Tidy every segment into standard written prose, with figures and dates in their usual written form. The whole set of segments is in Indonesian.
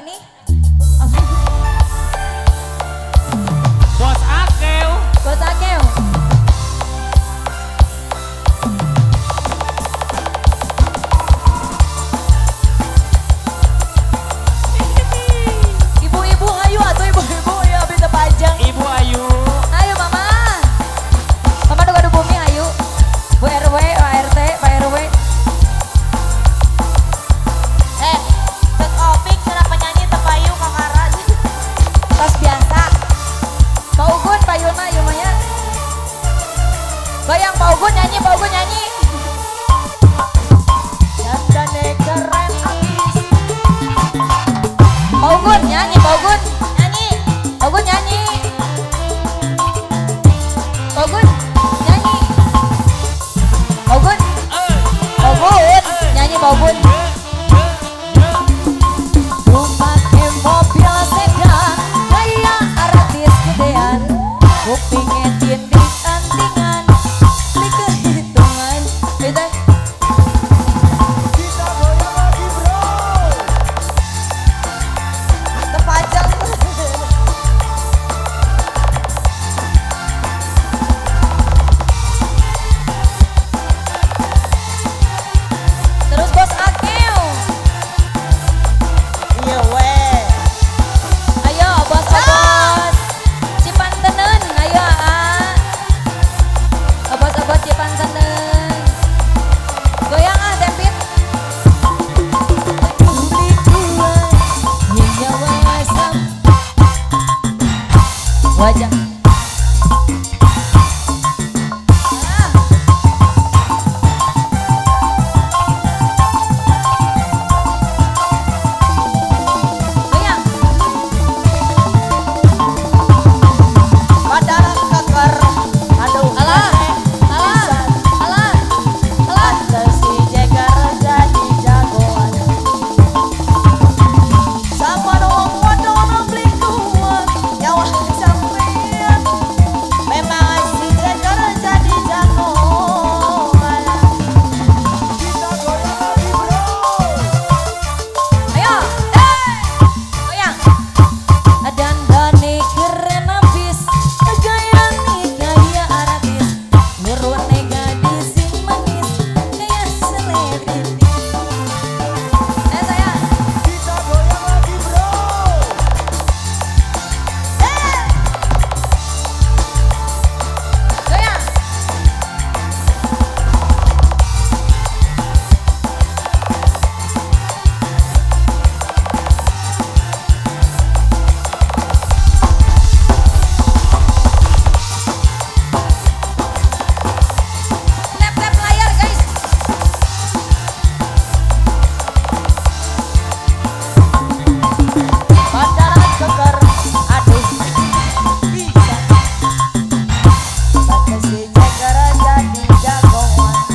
ini? Bos Akeu. Bos Akeu. Ibu-ibu ayo atuh ibu-ibu ya beta panjang. Ibu Ayu. Ayo mama. Mama duka bumi ayo. Bu RW, Pak RT, Pak RW. Tek opik cenah penyanyi tepayu kakaran. Tas biasa. Pak Ugun, Pak Yulma, Yulmanya. Goyang Pak Ugun nyanyi, Pak Ugun nyanyi. Dandane keren abis. Pak Ugun nyanyi, Pak Ugun. Nyanyi. Pak Ugun nyanyi. Pak Ugun nyanyi. Pak Ugun. Pak Ugun nyanyi Pak Ugun. Ku pake mobil sedan kaya artis gedean. Ku pingin tandingan beli kehitungan. Beda. Kita goyang lagi bro. Terpajang. Terus Bos Akeu. Iya weh. Ayo bos obos Cipantenen, ayo obos-obos Cipantenen. Goyang tempit. Beli dua, nyawa asam. Wajah. Ah. Goyang. Padahal keker. Aduh. Alah, alah, alah, alah. Si Jagger jadi jagoan. Sama dong wadon beli kuat. Nyawa sampean. Memang si Jagger jadi jagoan. Kita goyang lagi bro. Ayo, goyang. Dandane keren abis, gaya nih gaya artis, nurune gadis sing manis, gaya selebriti. Sayang. Kita goyang lagi bro. Goyang. Lap-lap layar guys. Padahal keker. Aduh. Bisa. Pakai si Jagger jadi jagoan.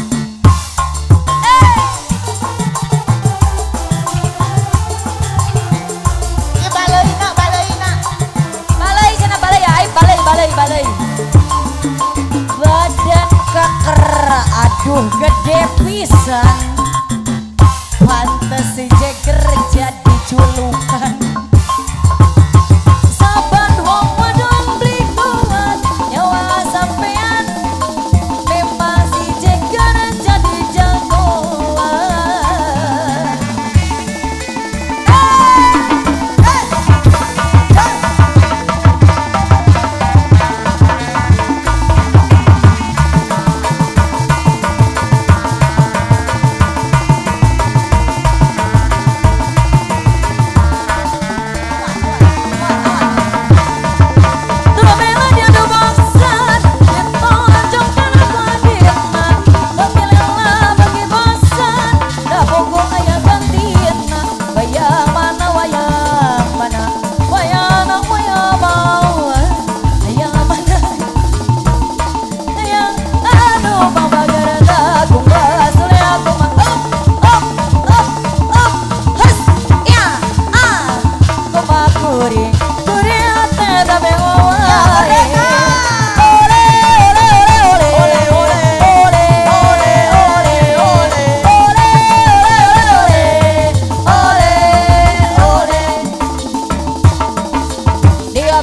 Ini baleina, baleina. Balai sana balai ya, ay balai balai balai. Badan keker, aduh gede pisan. Pantes si Jagger jadi julukan. Saban wong wadon beli kuat, nyawa sampean. Memang si Jagger jadi jagoan.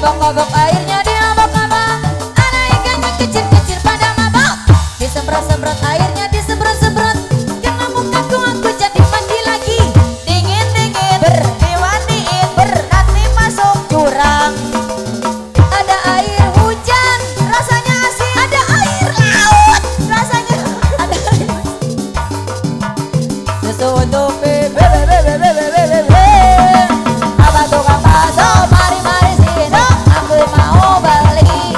Obok-obok airnya diobok-obok, ada ikannya kecil-kecil pada mabok. Disemprot-semprot airnya disemprot-semprot, kena mukaku aku jadi mandi lagi. Dingin-dingin Ber. dimandiin nanti masuk Jurang, ada air hujan, rasanya asin, ada air laut, rasanya ada air susu untuk bebe. Abang tukang bakso, mari-mari sini, aku mau beli.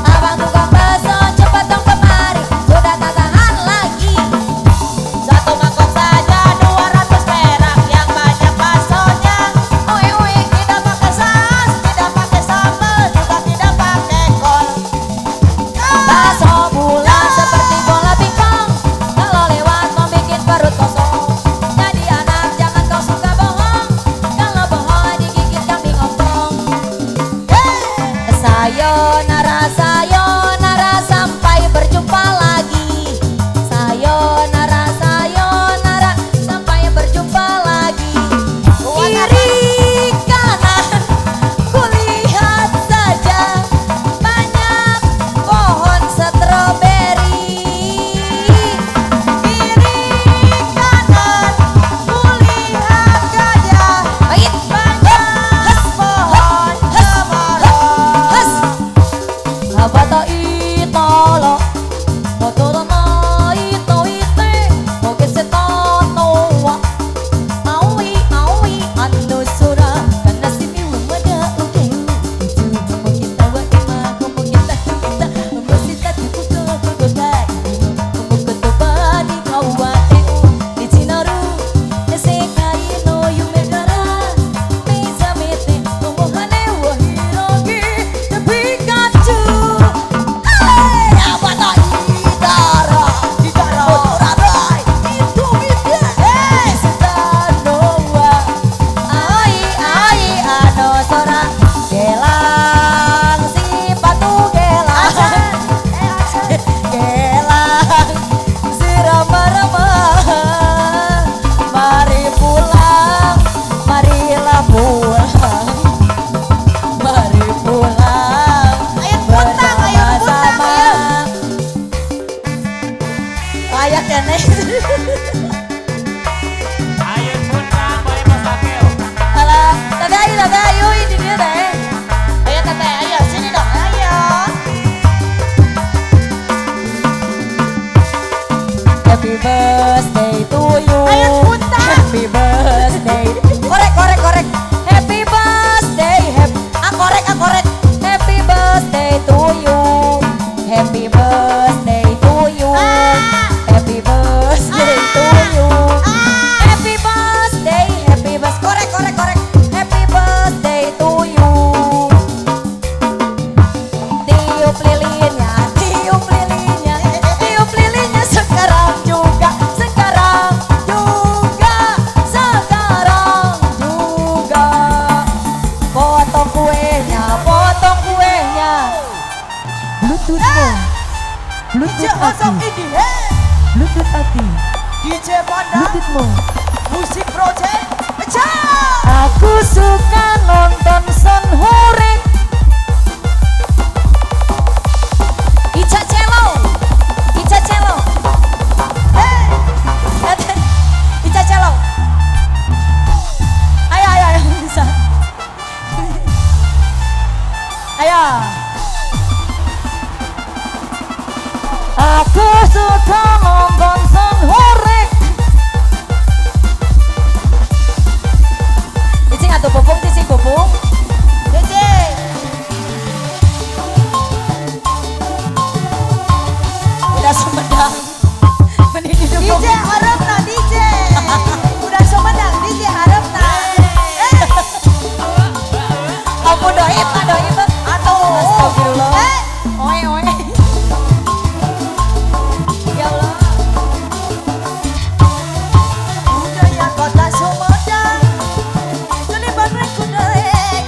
Abang tukang bakso, cepat dong kemari, sudah tak tahan lagi. satu mangkok saja 200 perak yang banyak baksonya. Oi, Tidak pakai saus, tidak pakai sambal, juga tidak pakai kol. bakso bulat seperti bola pingpong, kalau lewat membikin perut kosong. Jadi anak jangan kau suka bohong, kalau bohong digigit kambing ompong. Sayonara, sayonara, sampai berjumpa lagi. Sayonara, sayonara, sampai berjumpa lagi. Kiri kanan, kulihat saja banyak pohon stroberi. Kiri kanan kulihat gajah, Baik, banyak pohon cemara. Has, apa tak italo, motor na ito ite, moge setan noa, awi awi anu sura, karena sini lumada ukeu, itu mau kita wa ima, mau kita masita tuku kokai, mau ketobani kawa eu, di Cinaru, sekai no yumegara, meza mete, tomohane wa hirogi, the Pikachu. Apa tak idara, motoradai, itu bida, Setanoa, ai ano sora, gelang si patu gelang, gelang si rama-rama, mari pulang, marilah pulang, mari pulang. Ayun puntang, ayun puntang, ayun. Layak ya Nek. Ayun puntang boleh masakil. Alah, tapi ayo ini dia deh. Ayo tete, ayo sini dong, ayo. Happy birthday to you. Ayun puntang. Happy birthday. Korek. Happy birthday. Korek. Happy birthday to you. Happy birthday to you. Happy birthday to you. Happy birthday. Korek. Happy birthday to you. Tiup lilinnya, tiup lilinnya sekarang juga. Potong kuenya. DJ Ozok ini, Bluetooth Aki. DJ Panda, Musik Project, pecah. Aku suka nonton Son Horek. Ica Celo. Ica Celo. Ayo bisa. Ayo. Aku suka nonton Son Horek. Cicing atau bubung, cicing bubung. DJ, Udah Sumedang. Mending DJ didukung. harapna DJ. Udah Sumedang, DJ harapna. Aku doib. Aduh. Astagfirullah. Oe. Ya Allah. Budaya kota Sumedang, Seni Bandrek Kudaek,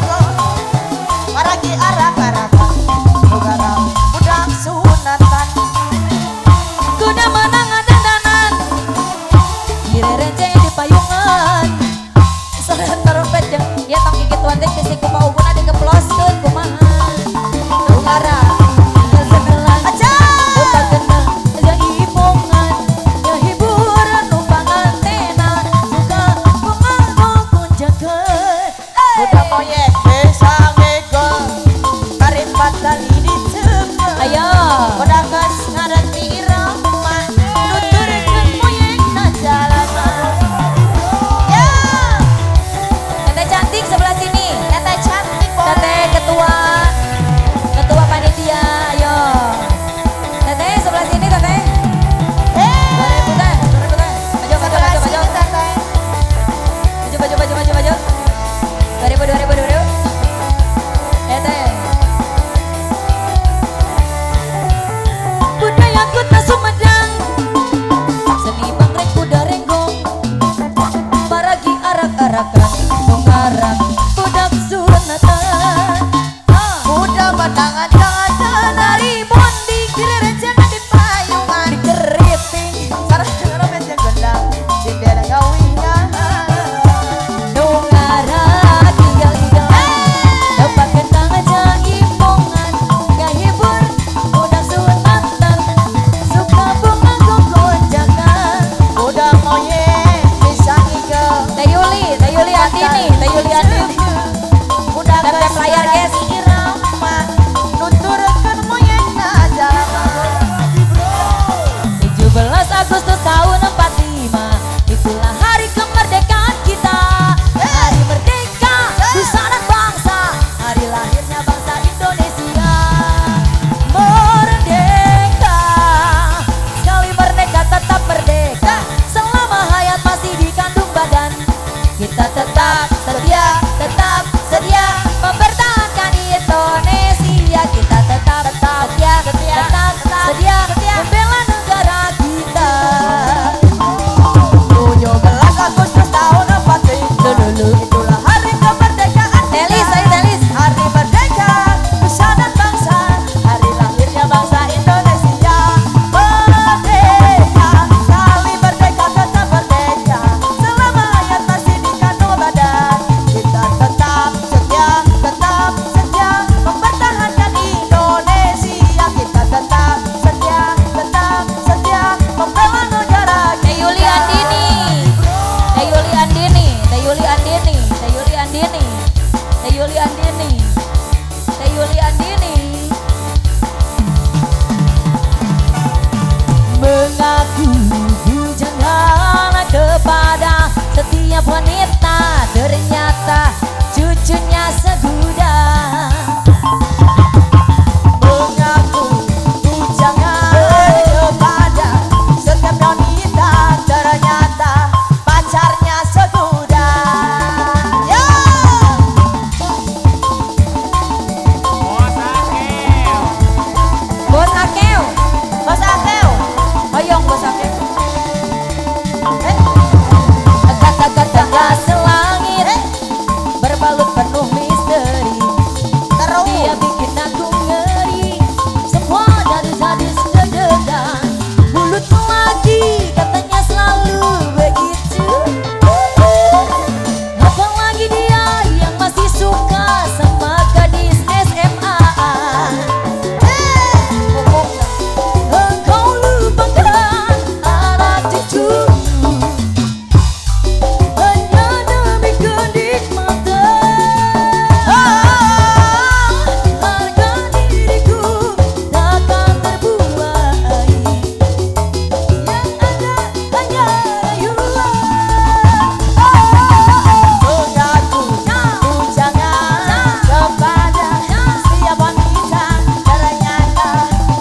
Udah moyek bisa ngego tarik patali di cepet. Ayo. Udah kes ngareti irama nuturkeun moyek na jalanan. Ya, Teteh cantik sebelah sini. teteh cantik boleh. Teteh ketua panitia. Ayo. Teteh sebelah sini teteh. 2000 teh. 2000 teh. Maju maju Sebelah maju sini maju. teteh. Maju. 2000. Teteh. Budaya kota Sumedang. Seni bangkrek kuda renggong. Paragi arak-arakan. Bongkaran budak sunatan. Udah batangan jangan Nari bondi Giliran jangan di payungan keriting. Sarang romet yang gendang di daerah kawinan. Nungara tinggal-tinggal. Dapat kentang aja imongan. Gak hibur budak sunatan. Suka bunga gonjakan. Udah moyek bisa ngigel Teh Yuli Andini. Udah Tetep kes layar, guys. ngareti irama nuturkeun moyek na jalanan. 17 Agustus tahun 45. Itulah hari kemerdekaan kita. Hari merdeka, nusa dan bangsa. Hari lahirnya bangsa Indonesia. Merdeka, sekali merdeka tetap merdeka. Selama hayat masih dikandung badan, kita tetap setia mempertahankan Indonesia. Kita tetap setia membela negara kita. 17 Agustus tahun 45 itulah hari kemerdekaan kita. Telis. Hari merdeka, nusa dan bangsa. Hari lahirnya bangsa Indonesia. Merdeka, kali merdeka tetap merdeka. Selama hayat masih dikandung badan, kita tetap setia mempertahankan Indonesia. Kita tetap setia membela negara Teh Yuli Andini. Mengaku bujangan kepada setiap wanita, ternyata cucunya segudang. Mengaku bujangan kepada setiap wanita, ternyata pacarnya segudang. Ya, Bos Akeo. Bos Akeo, Bos Akeo. hoyong Bos Akeo. Agak-agak tengah selangit, berbalut penuh misteri. Terus Dia bikin aku ngeri, semua gadis-gadis deg-degan. Mulutmu lagi katanya selalu begitu. Apalagi dia yang masih suka sama gadis SMA. Engkau lupakan anak cucumu hanya demi kenikmatan. Harga diriku takkan terbuai, yang ada hanya rayuan. mengaku bujangan kepada setiap wanita, ternyata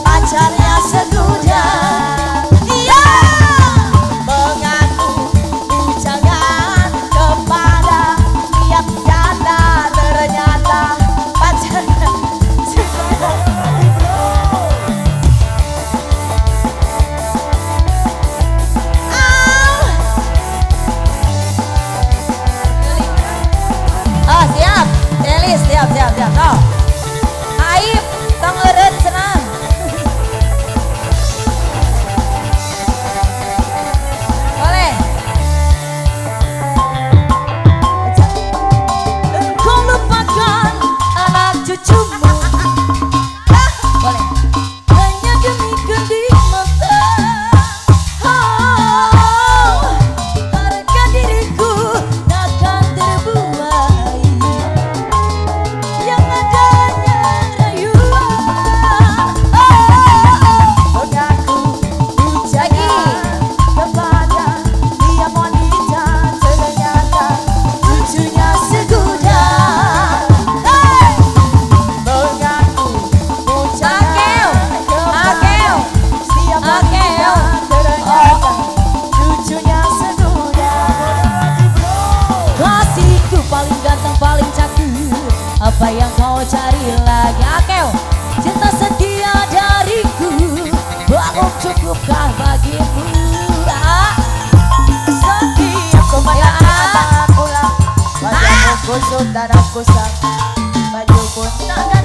pacarnya segudang. Iya, mengaku bujangan kepada setiap janda, ternyata pacarnya segudang. Oh siap, Delis siap. Oh. Aib, tong eureun senang. Boleh. Engkau lupakan anak cucumu. Boleh. Hanya demi kenikmatan. Harga diriku takkan terbuai. Apa yang kau cari lagi? Akel, cinta setia dariku, belum cukupkah bagimu? Setiap ku menanti abang pulang, wajahmu kusut dan aku sang, baju pun tak